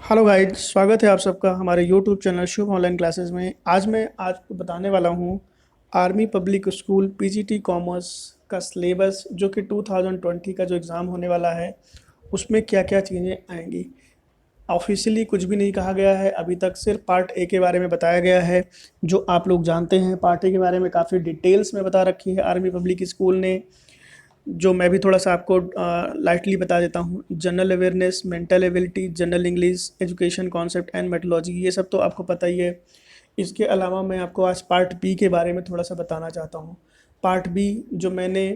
Hello guys, स्वागत है आप सबका हमारे यूट्यूब चैनल शुभ ऑनलाइन क्लासेस में। आज मैं आपको बताने वाला हूँ army public school PGT commerce का सिलेबस, जो कि 2020 का जो एग्ज़ाम होने वाला है उसमें क्या क्या चीज़ें आएंगी। ऑफिशियली कुछ भी नहीं कहा गया है अभी तक, सिर्फ पार्ट ए के बारे में बताया गया है। जो आप लोग जानते हैं, पार्ट ए के बारे में काफ़ी डिटेल्स में बता रखी है आर्मी पब्लिक स्कूल ने। जो मैं भी थोड़ा सा आपको लाइटली बता देता हूँ। General awareness, mental ability, general English, education concept and methodology, ये सब तो आपको पता ही है। इसके अलावा मैं आपको आज पार्ट बी के बारे में थोड़ा सा बताना चाहता हूँ। पार्ट बी जो मैंने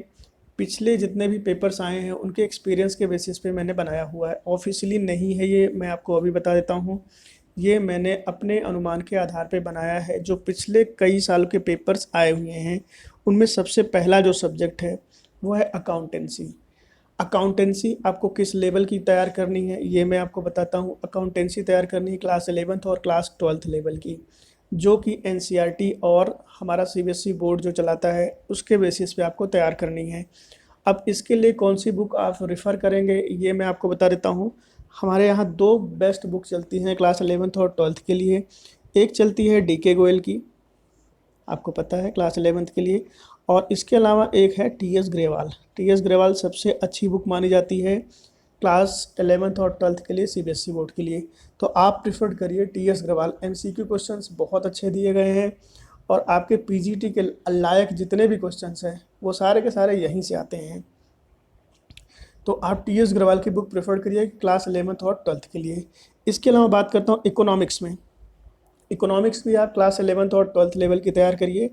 पिछले जितने भी पेपर्स आए हैं उनके एक्सपीरियंस के बेसिस पे मैंने बनाया हुआ है। ऑफिशियली नहीं है ये, मैं आपको अभी बता देता हूँ। ये मैंने अपने अनुमान के आधार पे बनाया है। जो पिछले कई साल के पेपर्स आए हुए हैं उनमें सबसे पहला जो सब्जेक्ट है वो है अकाउंटेंसी। अकाउंटेंसी आपको किस लेवल की तैयार करनी है ये मैं आपको बताता हूँ। अकाउंटेंसी तैयार करनी है क्लास 11th और क्लास 12th लेवल की, जो कि एनसीईआरटी और हमारा सीबीएसई बोर्ड जो चलाता है उसके बेसिस पे आपको तैयार करनी है। अब इसके लिए कौन सी बुक आप रेफ़र करेंगे ये मैं आपको बता देता हूँ। हमारे यहाँ दो बेस्ट बुक चलती हैं क्लास 11th और 12th के लिए। एक चलती है डीके गोयल की, आपको पता है, क्लास 11th के लिए। और इसके अलावा एक है टीएस ग्रेवाल। टीएस ग्रेवाल सबसे अच्छी बुक मानी जाती है क्लास 11th और 12th के लिए, सीबीएसई बोर्ड के लिए। तो आप प्रिफर्ड करिए टीएस ग्रेवाल। एमसीक्यू क्वेश्चंस बहुत अच्छे दिए गए हैं और आपके पीजीटी के लायक जितने भी क्वेश्चंस हैं वो सारे के सारे यहीं से आते हैं। तो आप टीएस ग्रेवाल की बुक प्रेफर करिए क्लास 11th और 12th के लिए। इसके अलावा बात करता हूँ इकोनॉमिक्स में। इकोनॉमिक्स भी आप क्लास 11th और 12th लेवल की तैयार करिए।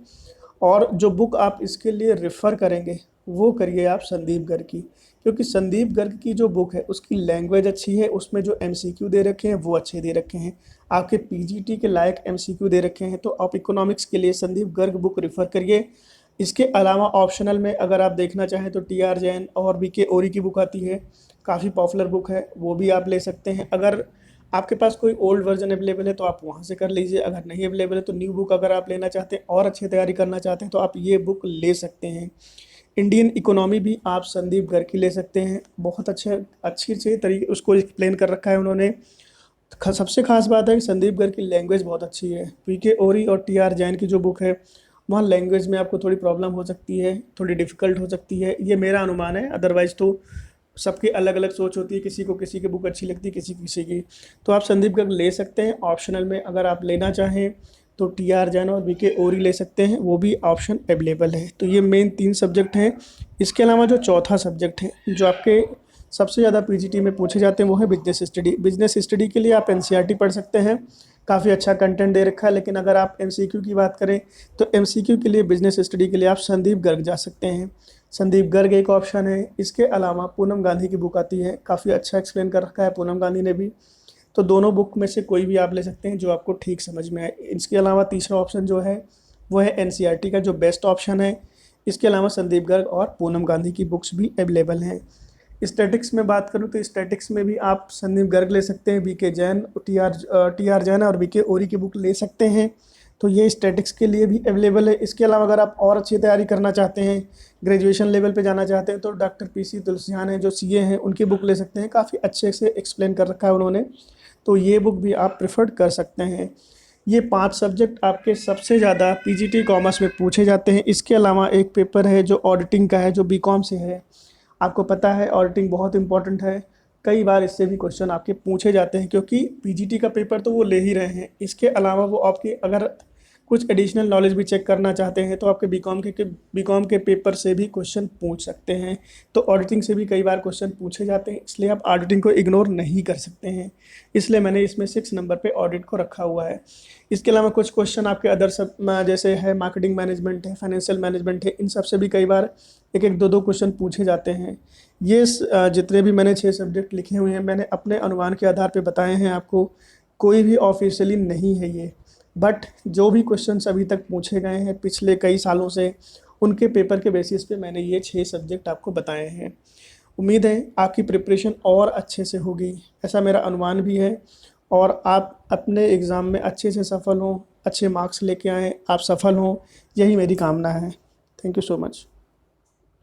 और जो बुक आप इसके लिए रेफ़र करेंगे वो करिए आप संदीप गर्ग की, क्योंकि संदीप गर्ग की जो बुक है उसकी लैंग्वेज अच्छी है, उसमें जो एमसीक्यू दे रखे हैं वो अच्छे दे रखे हैं, आपके पीजीटी के लायक एमसीक्यू दे रखे हैं। तो आप इकोनॉमिक्स के लिए संदीप गर्ग बुक रेफ़र करिए। इसके अलावा ऑप्शनल में अगर आप देखना चाहें तो टी आर जैन और बी के ओरी की बुक आती है, काफ़ी पॉपुलर बुक है, वो भी आप ले सकते हैं। अगर आपके पास कोई ओल्ड वर्जन अवेलेबल है तो आप वहाँ से कर लीजिए, अगर नहीं अवेलेबल है तो न्यू बुक अगर आप लेना चाहते हैं और अच्छी तैयारी करना चाहते हैं तो आप ये बुक ले सकते हैं। इंडियन इकोनॉमी भी आप संदीप गर्ग की ले सकते हैं, बहुत अच्छी अच्छी तरीके उसको एक्सप्लेन कर रखा है उन्होंने। सबसे खास बात है कि संदीप गर्ग की लैंग्वेज बहुत अच्छी है। पीके ओरी और टी आर जैन की जो बुक है वहाँ लैंग्वेज में आपको थोड़ी प्रॉब्लम हो सकती है, थोड़ी डिफ़िकल्ट हो सकती है, ये मेरा अनुमान है। अदरवाइज़ तो सबकी अलग अलग सोच होती है, किसी को किसी की बुक अच्छी लगती है, किसी किसी की। तो आप संदीप गर्ग ले सकते हैं। ऑप्शनल में अगर आप लेना चाहें तो टी आर जैन और बीके ओरी ले सकते हैं, वो भी ऑप्शन अवेलेबल है। तो ये मेन 3 सब्जेक्ट हैं। इसके अलावा जो चौथा सब्जेक्ट है जो आपके सबसे ज़्यादा पीजीटी में पूछे जाते हैं वो है बिजनेस स्टडी। बिजनेस स्टडी के लिए आप एनसीईआरटी पढ़ सकते हैं, काफ़ी अच्छा कंटेंट दे रखा है। लेकिन अगर आप एमसीक्यू की बात करें तो एमसीक्यू के लिए, बिजनेस स्टडी के लिए आप संदीप गर्ग जा सकते हैं। संदीप गर्ग एक ऑप्शन है। इसके अलावा पूनम गांधी की बुक आती है, काफ़ी अच्छा एक्सप्लेन कर रखा है पूनम गांधी ने भी। तो दोनों बुक में से कोई भी आप ले सकते हैं जो आपको ठीक समझ में आए। इसके अलावा तीसरा ऑप्शन जो है वो है एनसीईआरटी का, जो बेस्ट ऑप्शन है। इसके अलावा संदीप गर्ग और पूनम गांधी की बुक्स भी अवेलेबल हैं। स्टैटिक्स में बात करूँ तो स्टैटिक्स में भी आप संदीप गर्ग ले सकते हैं, B K Jain, T R Jain और बीके ओरी की बुक ले सकते हैं। तो ये स्टैटिक्स के लिए भी अवेलेबल है। इसके अलावा अगर आप और अच्छी तैयारी करना चाहते हैं, ग्रेजुएशन लेवल पे जाना चाहते हैं, तो डॉक्टर पीसी तुलसियान हैं जो सीए हैं, उनकी बुक ले सकते हैं, काफ़ी अच्छे से एक्सप्लेन कर रखा है उन्होंने। तो ये बुक भी आप प्रेफर्ड कर सकते हैं। ये 5 सब्जेक्ट आपके सबसे ज़्यादा पीजीटी कॉमर्स में पूछे जाते हैं। इसके अलावा एक पेपर है जो ऑडिटिंग का है, जो बीकॉम से है। आपको पता है ऑडिटिंग बहुत इंपॉर्टेंट है, कई बार इससे भी क्वेश्चन आपके पूछे जाते हैं, क्योंकि पीजीटी का पेपर तो वो ले ही रहे हैं। इसके अलावा वो आपकी अगर कुछ एडिशनल नॉलेज भी चेक करना चाहते हैं तो आपके बीकॉम के पेपर से भी क्वेश्चन पूछ सकते हैं। तो ऑडिटिंग से भी कई बार क्वेश्चन पूछे जाते हैं, इसलिए आप ऑडिटिंग को इग्नोर नहीं कर सकते हैं। इसलिए मैंने इसमें 6 नंबर पे ऑडिट को रखा हुआ है। इसके अलावा कुछ क्वेश्चन आपके अदर सब जैसे है मार्केटिंग मैनेजमेंट है, फाइनेंशियल मैनेजमेंट है, इन सब से भी कई बार एक एक दो दो क्वेश्चन पूछे जाते हैं। ये जितने भी मैंने 6 सब्जेक्ट लिखे हुए हैं मैंने अपने अनुमान के आधार पे बताए हैं आपको, कोई भी ऑफिशियली नहीं है ये। बट जो भी क्वेश्चंस अभी तक पूछे गए हैं पिछले कई सालों से, उनके पेपर के बेसिस पे मैंने ये 6 सब्जेक्ट आपको बताए हैं। उम्मीद है आपकी प्रिपरेशन और अच्छे से होगी, ऐसा मेरा अनुमान भी है। और आप अपने एग्ज़ाम में अच्छे से सफल हों, अच्छे मार्क्स लेके आएँ, आप सफल हों, यही मेरी कामना है। Thank you so much.